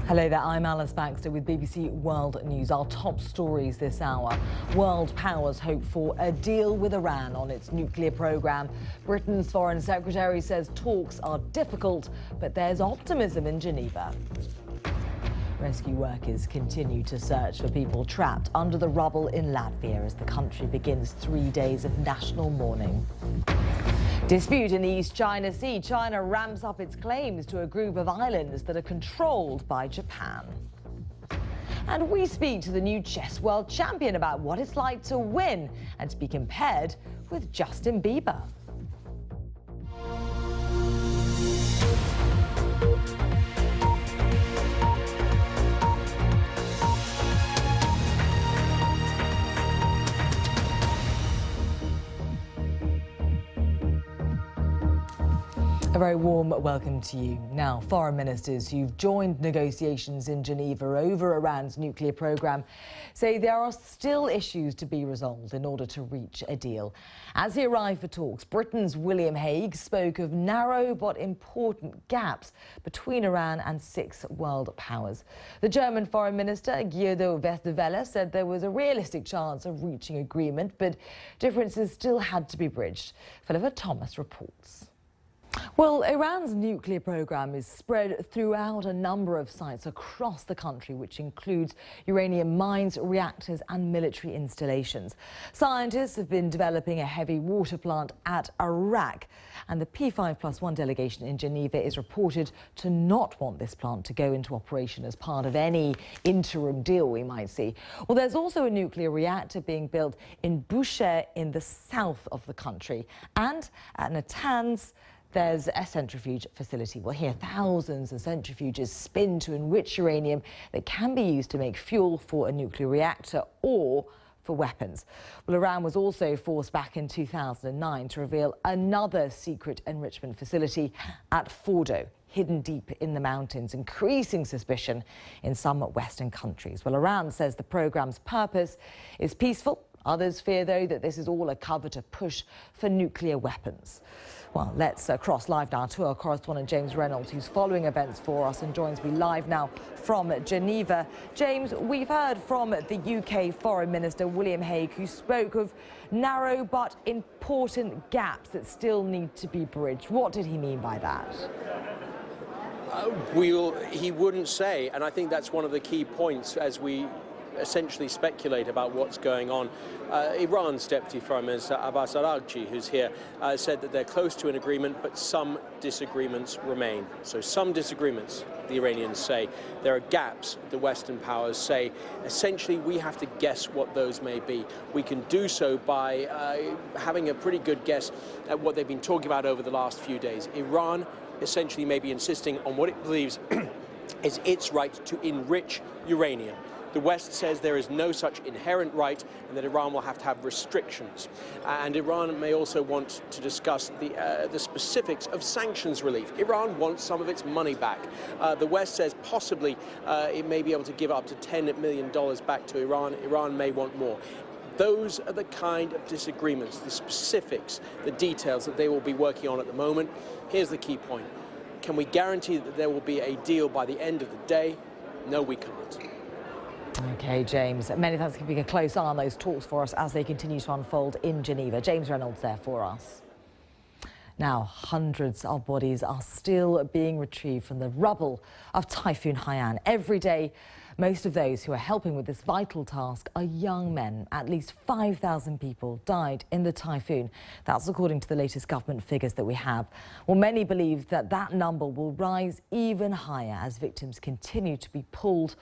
Hello there, I'm Alice Baxter with BBC World News. Our top stories this hour. World powers hope for a deal with Iran on its nuclear programme. Britain's Foreign Secretary says talks are difficult, but there's optimism in Geneva. Rescue workers continue to search for people trapped under the rubble in Latvia as the country begins 3 days of national mourning. Dispute in the East China Sea. China ramps up its claims to a group of islands that are controlled by Japan. And we speak to the new chess world champion about what it's like to win and to be compared with Justin Bieber. A very warm welcome to you. Now, foreign ministers who've joined negotiations in Geneva over Iran's nuclear programme say there are still issues to be resolved in order to reach a deal. As he arrived for talks, Britain's William Hague spoke of narrow but important gaps between Iran and 6 world powers. The German foreign minister, Guido Westerwelle, said there was a realistic chance of reaching agreement, but differences still had to be bridged. Philippa Thomas reports. Well, Iran's nuclear programme is spread throughout a number of sites across the country, which includes uranium mines, reactors and military installations. Scientists have been developing a heavy water plant at Arak, and the P5+1 delegation in Geneva is reported to not want this plant to go into operation as part of any interim deal we might see. Well, there's also a nuclear reactor being built in Bushehr in the south of the country, and at Natanz there's a centrifuge facility. Well, here thousands of centrifuges spin to enrich uranium that can be used to make fuel for a nuclear reactor or for weapons. Well, Iran was also forced back in 2009 to reveal another secret enrichment facility at Fordo, hidden deep in the mountains, increasing suspicion in some Western countries. Well, Iran says the programme's purpose is peaceful. Others fear, though, that this is all a cover to push for nuclear weapons. Well, let's cross live now to our correspondent James Reynolds, who's following events for us and joins me live now from Geneva. James, we've heard from the UK Foreign Minister William Hague, who spoke of narrow but important gaps that still need to be bridged. What did he mean by that? He wouldn't say, and I think that's one of the key points as we essentially speculate about what's going on. Iran's Deputy Foreign Minister Abbas Araghchi, who's here, said that they're close to an agreement, but some disagreements remain. So some disagreements, the Iranians say. There are gaps, the Western powers say. Essentially, we have to guess what those may be. We can do so by having a pretty good guess at what they've been talking about over the last few days. Iran essentially may be insisting on what it believes is its right to enrich uranium. The West says there is no such inherent right and that Iran will have to have restrictions. And Iran may also want to discuss the specifics of sanctions relief. Iran wants some of its money back. The West says possibly it may be able to give up to $10 million back to Iran. Iran may want more. Those are the kind of disagreements, the specifics, the details that they will be working on at the moment. Here's the key point. Can we guarantee that there will be a deal by the end of the day? No, we can't. OK, James, many thanks for keeping a close eye on those talks for us as they continue to unfold in Geneva. James Reynolds there for us. Now, hundreds of bodies are still being retrieved from the rubble of Typhoon Haiyan. Every day, most of those who are helping with this vital task are young men. At least 5,000 people died in the typhoon. That's according to the latest government figures that we have. Well, many believe that that number will rise even higher as victims continue to be pulled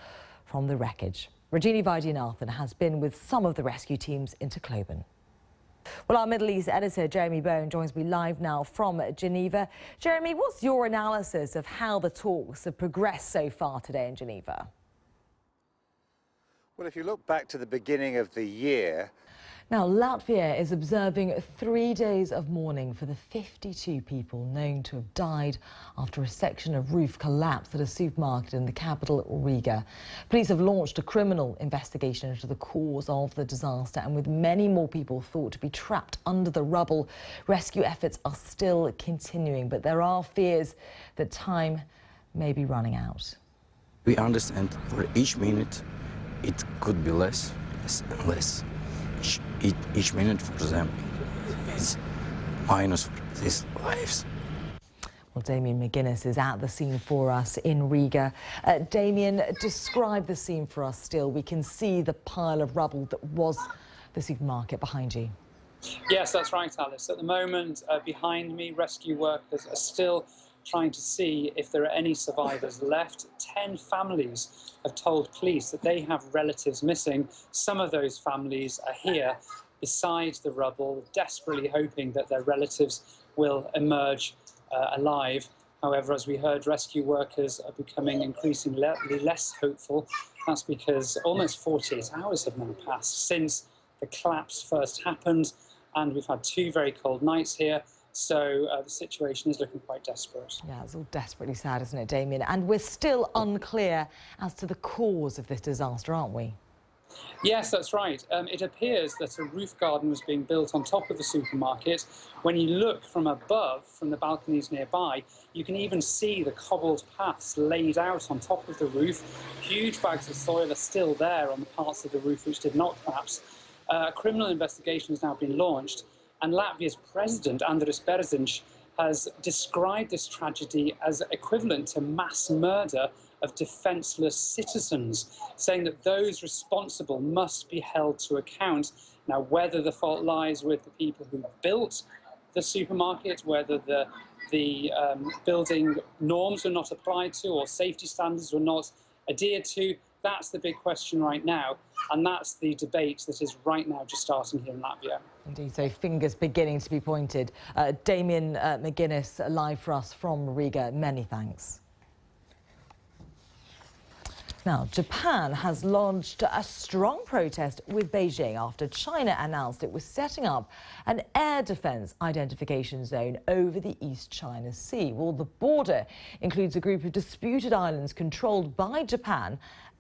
from the wreckage. Rajini Vaidyanathan has been with some of the rescue teams into Kloben. Well, our Middle East editor, Jeremy Bone, joins me live now from Geneva. Jeremy, what's your analysis of how the talks have progressed so far today in Geneva? Well, if you look back to the beginning of the year... Now, Latvia is observing 3 days of mourning for the 52 people known to have died after a section of roof collapsed at a supermarket in the capital, Riga. Police have launched a criminal investigation into the cause of the disaster, and with many more people thought to be trapped under the rubble, rescue efforts are still continuing. But there are fears that time may be running out. We understand for each minute it could be less, and less. Each minute for them is minus for these lives. Well, Damien McGuinness is at the scene for us in Riga. Damien, describe the scene for us still. We can see the pile of rubble that was the supermarket behind you. Yes, that's right, Alice. At the moment, behind me, rescue workers are still trying to see if there are any survivors left. 10 families have told police that they have relatives missing. Some of those families are here beside the rubble, desperately hoping that their relatives will emerge alive. However, as we heard, rescue workers are becoming increasingly less hopeful. That's because almost 48 hours have now passed since the collapse first happened, and we've had 2 very cold nights here. So the situation is looking quite desperate. Yeah, it's all desperately sad, isn't it, Damien? And we're still unclear as to the cause of this disaster, aren't we? Yes, that's right. It appears that a roof garden was being built on top of the supermarket. When you look from above, from the balconies nearby, you can even see the cobbled paths laid out on top of the roof. Huge bags of soil are still there on the parts of the roof which did not collapse. A criminal investigation has now been launched, and Latvia's president, Andris Bērziņš, has described this tragedy as equivalent to mass murder of defenceless citizens, saying that those responsible must be held to account. Now, whether the fault lies with the people who built the supermarket, whether the building norms were not applied to or safety standards were not adhered to, that's the big question right now, and that's the debate that is right now just starting here in Latvia. Indeed, so fingers beginning to be pointed. Damien McGuinness, live for us from Riga, many thanks. Now, Japan has launched a strong protest with Beijing after China announced it was setting up an air defence identification zone over the East China Sea. Well, the border includes a group of disputed islands controlled by Japan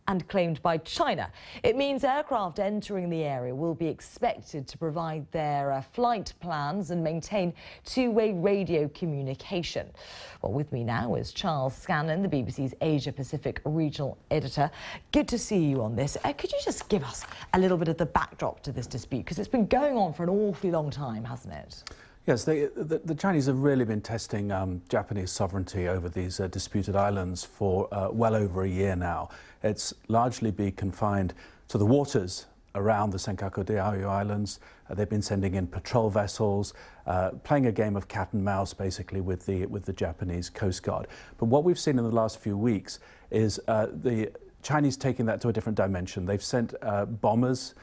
and claimed by China. It means aircraft entering the area will be expected to provide their flight plans and maintain two-way radio communication. Well, with me now is Charles Scanlon, the BBC's Asia-Pacific regional editor. Good to see you on this. Could you just give us a little bit of the backdrop to this dispute? Because it's been going on for an awfully long time, hasn't it? Yes, the Chinese have really been testing Japanese sovereignty over these disputed islands for well over a year now. It's largely been confined to the waters around the Senkaku Diaoyu Islands. They've been sending in patrol vessels, playing a game of cat and mouse basically with the Japanese Coast Guard. But what we've seen in the last few weeks is the Chinese taking that to a different dimension. They've sent bombers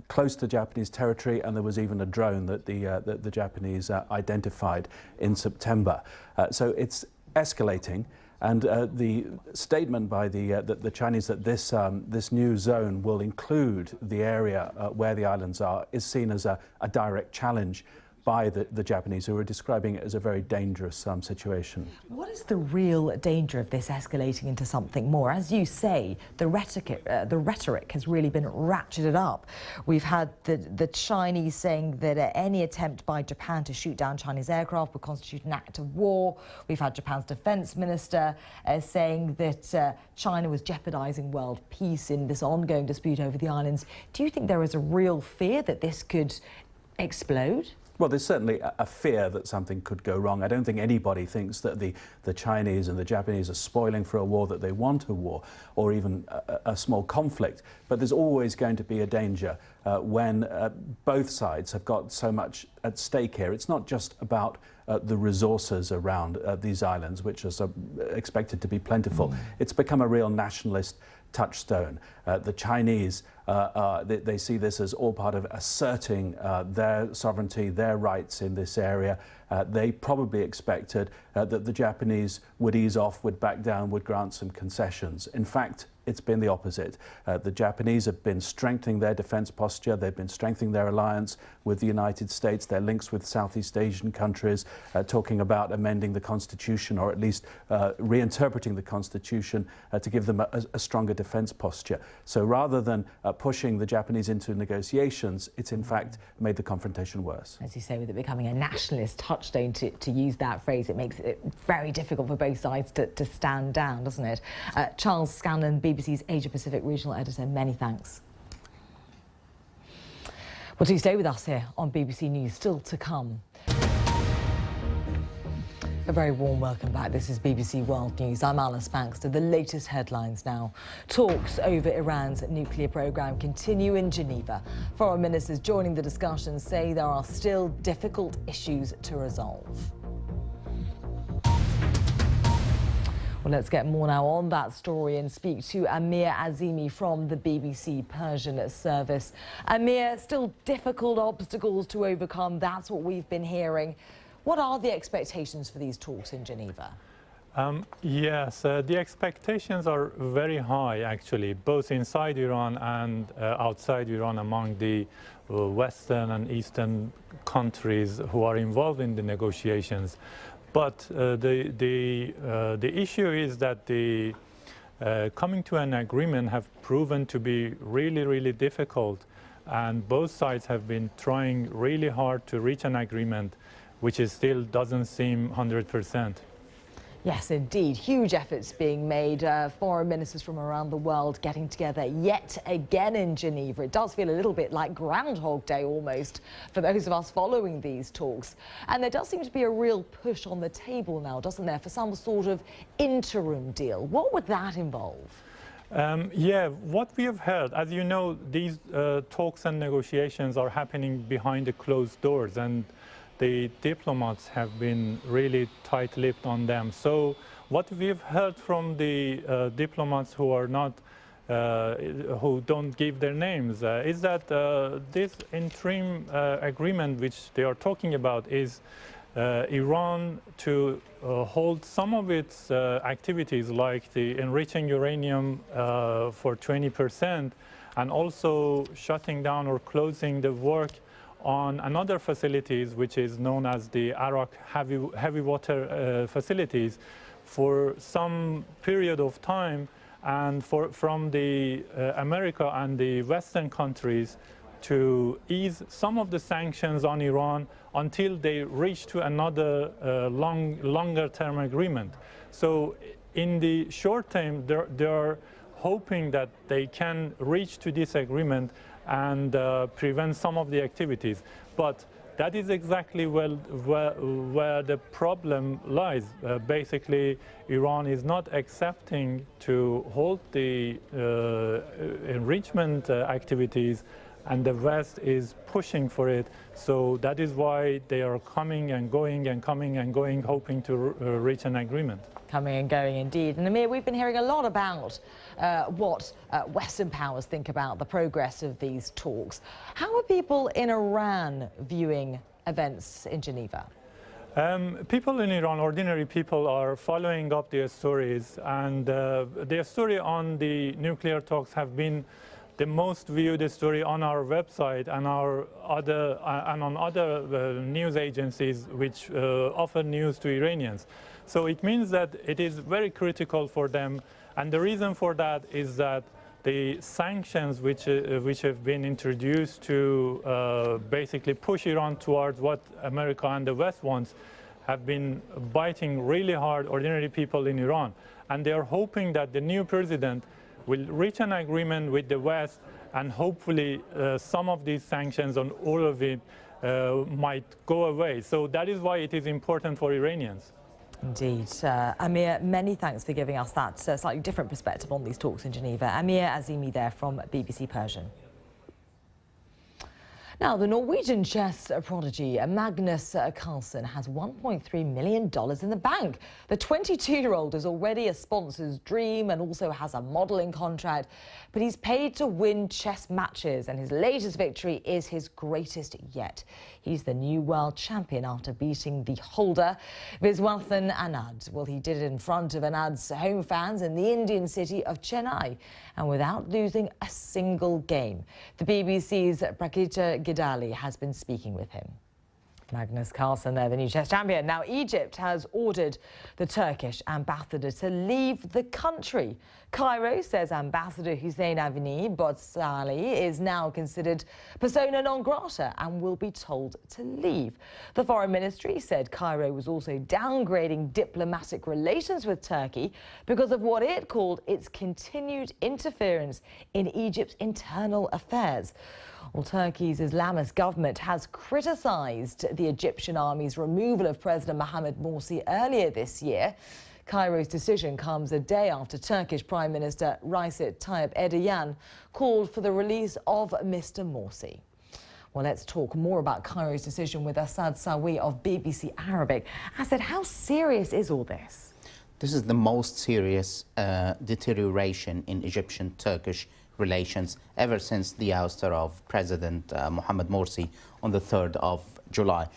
close to Japanese territory, and there was even a drone that the Japanese identified in September. So it's escalating, and the statement by the Chinese that this new zone will include the area where the islands are is seen as a direct challenge by the Japanese, who are describing it as a very dangerous situation. What is the real danger of this escalating into something more? As you say, the rhetoric has really been ratcheted up. We've had the Chinese saying that any attempt by Japan to shoot down Chinese aircraft would constitute an act of war. We've had Japan's defense minister saying that China was jeopardizing world peace in this ongoing dispute over the islands. Do you think there is a real fear that this could explode? Well, there's certainly a fear that something could go wrong. I don't think anybody thinks that the Chinese and the Japanese are spoiling for a war, that they want a war, or even a small conflict. But there's always going to be a danger when both sides have got so much at stake here. It's not just about the resources around these islands, which are expected to be plentiful. It's become a real nationalist touchstone. The Chinese, they see this as all part of asserting their sovereignty, their rights in this area. They probably expected that the Japanese would ease off, would back down, would grant some concessions. In fact, it's been the opposite. The Japanese have been strengthening their defense posture. They've been strengthening their alliance with the United States, their links with Southeast Asian countries, talking about amending the constitution, or at least reinterpreting the constitution to give them a stronger defense defense posture. So rather than pushing the Japanese into negotiations, it's in fact made the confrontation worse. As you say, with it becoming a nationalist touchstone, to use that phrase, it makes it very difficult for both sides to stand down, doesn't it? Charles Scanlon, BBC's Asia Pacific Regional Editor, many thanks. Well, do stay with us here on BBC News, still to come. A very warm welcome back. This is BBC World News. I'm Alice Baxter. The latest headlines now. Talks over Iran's nuclear programme continue in Geneva. Foreign ministers joining the discussion say there are still difficult issues to resolve. Well, let's get more now on that story and speak to Amir Azimi from the BBC Persian service. Amir, still difficult obstacles to overcome. That's what we've been hearing. What are the expectations for these talks in Geneva? Yes, the expectations are very high, actually, both inside Iran and outside Iran among the Western and Eastern countries who are involved in the negotiations. But the issue is that the coming to an agreement have proven to be really, really difficult, and both sides have been trying really hard to reach an agreement, which is still doesn't seem 100%. Yes, indeed. Huge efforts being made. Foreign ministers from around the world getting together yet again in Geneva. It does feel a little bit like Groundhog Day almost for those of us following these talks. And there does seem to be a real push on the table now, doesn't there, for some sort of interim deal. What would that involve? Yeah, what we have heard, as you know, these talks and negotiations are happening behind the closed doors, and the diplomats have been really tight-lipped on them. So what we've heard from the diplomats who are not, who don't give their names, is that this interim agreement which they are talking about is Iran to hold some of its activities, like the enriching uranium for 20%, and also shutting down or closing the work on another facilities, which is known as the Arak heavy water facilities, for some period of time, and from the America and the Western countries to ease some of the sanctions on Iran until they reach to another longer term agreement. So in the short term, they are hoping that they can reach to this agreement and prevent some of the activities. But that is exactly where the problem lies. Basically, Iran is not accepting to hold the enrichment activities, and the West is pushing for it. So that is why they are coming and going and coming and going, hoping to reach an agreement. Coming and going indeed. And Amir, we've been hearing a lot about what Western powers think about the progress of these talks. How are people in Iran viewing events in Geneva? People in Iran, ordinary people, are following up their stories, and their story on the nuclear talks have been the most viewed story on our website and on other news agencies which offer news to Iranians. So it means that it is very critical for them, and the reason for that is that the sanctions which have been introduced to basically push Iran towards what America and the West wants have been biting really hard ordinary people in Iran, and they are hoping that the new president will reach an agreement with the West, and hopefully some of these sanctions on all of it might go away. So that is why it is important for Iranians. Indeed. Amir, many thanks for giving us that slightly different perspective on these talks in Geneva. Amir Azimi there from BBC Persian. Now, the Norwegian chess prodigy Magnus Carlsen has $1.3 million in the bank. The 22-year-old is already a sponsor's dream and also has a modelling contract, but he's paid to win chess matches, and his latest victory is his greatest yet. He's the new world champion after beating the holder, Viswanathan Anand. Well, he did it in front of Anand's home fans in the Indian city of Chennai, and without losing a single game. The BBC's Prakita Gidali has been speaking with him. Magnus Carlsen there, the new chess champion. Now, Egypt has ordered the Turkish ambassador to leave the country. Cairo says Ambassador Hussein Avni Botsali is now considered persona non grata and will be told to leave. The Foreign Ministry said Cairo was also downgrading diplomatic relations with Turkey because of what it called its continued interference in Egypt's internal affairs. Well, Turkey's Islamist government has criticised the Egyptian army's removal of President Mohamed Morsi earlier this year. Cairo's decision comes a day after Turkish Prime Minister Recep Tayyip Erdogan called for the release of Mr. Morsi. Well, let's talk more about Cairo's decision with Asad Sawi of BBC Arabic. Asad, how serious is all this? This is the most serious deterioration in Egyptian-Turkish relations ever since the ouster of President Mohamed Morsi on the 3rd of July.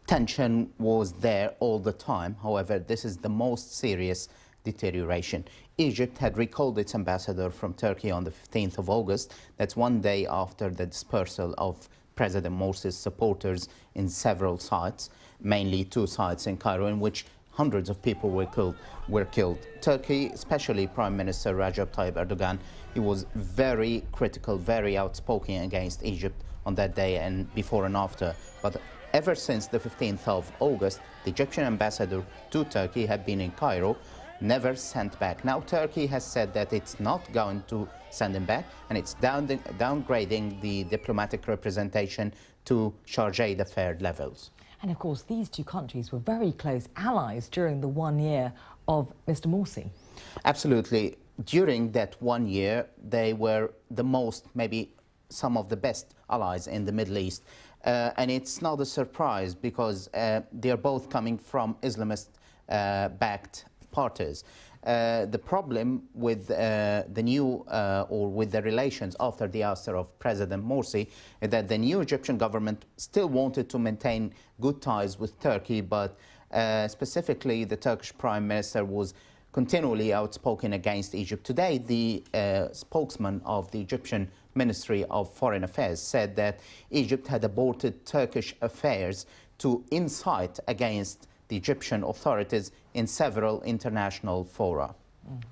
Tension was there all the time. However, this is the most serious deterioration. Egypt had recalled its ambassador from Turkey on the 15th of August. That's one day after the dispersal of President Morsi's supporters in several sites, mainly 2 sites in Cairo, in which hundreds of people were killed. Turkey, especially Prime Minister Recep Tayyip Erdogan, he was very critical, very outspoken against Egypt on that day and before and after. But ever since the 15th of August, the Egyptian ambassador to Turkey had been in Cairo, never sent back. Now Turkey has said that it's not going to send him back, and it's downgrading the diplomatic representation to Sharjah d'affaires levels. And of course, these 2 countries were very close allies during the 1 year of Mr. Morsi. Absolutely. During that 1 year, they were the most, maybe some of the best allies in the Middle East. And it's not a surprise because they're both coming from Islamist-backed parties. The problem with the new or with the relations after the ouster of President Morsi is that the new Egyptian government still wanted to maintain good ties with Turkey, but specifically the Turkish Prime Minister was continually outspoken against Egypt. Today, the spokesman of the Egyptian Ministry of Foreign Affairs said that Egypt had aborted Turkish affairs to incite against the Egyptian authorities in several international fora.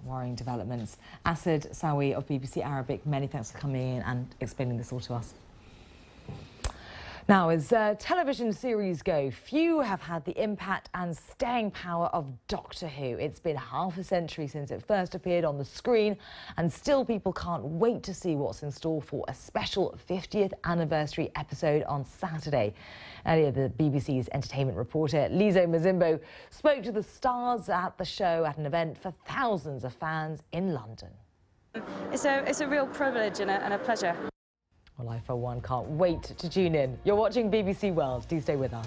Worrying developments. Asad Sawi of BBC Arabic, many thanks for coming in and explaining this all to us. Now, as television series go, few have had the impact and staying power of Doctor Who. It's been half a century since it first appeared on the screen, and still people can't wait to see what's in store for a special 50th anniversary episode on Saturday. Earlier, the BBC's entertainment reporter Lizo Mazimbo spoke to the stars at the show at an event for thousands of fans in London. It's a real privilege and a pleasure. Well, I, for one, can't wait to tune in. You're watching BBC World. Do stay with us.